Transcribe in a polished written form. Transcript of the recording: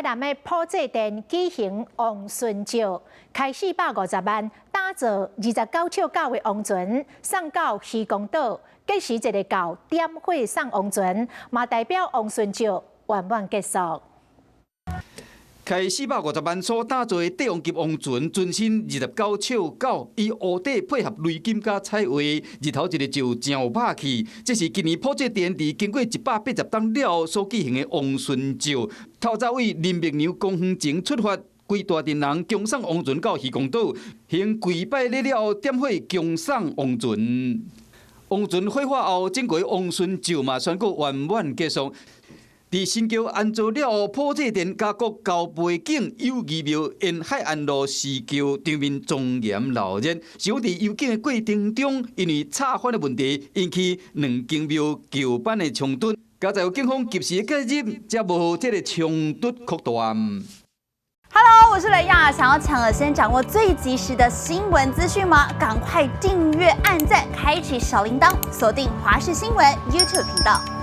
台南的普济殿举行王孙照，开450万打造29尺高的王船，送到渔光岛，届时一个到点火送王船，嘛代表王孙照圆满结束。 开450万所打造的帝王级王船，船身29尺高，以乌底配合雷金甲彩绘，日头一个照真有霸气。这是今年普济殿伫经过180天了后所举行的王孙照。透早为林默娘公园前出发，规大阵人共送王船到渔光岛，行跪拜礼了后点火共送王船。王船火化后，整个王孙照嘛宣告圆满结束。 伫新桥安造了后，普济殿加国高背景友谊庙沿海岸路四桥场面庄严闹热。想伫游景的过程中，因为插反的问题，引起两间庙旧版的冲突。加在有警方及时介入，才无这个冲突扩大。Hello， 我是雷亚，想要抢先掌握最及时的新闻资讯吗？赶快订阅、按赞、开启小铃铛，锁定华视新闻 YouTube 频道。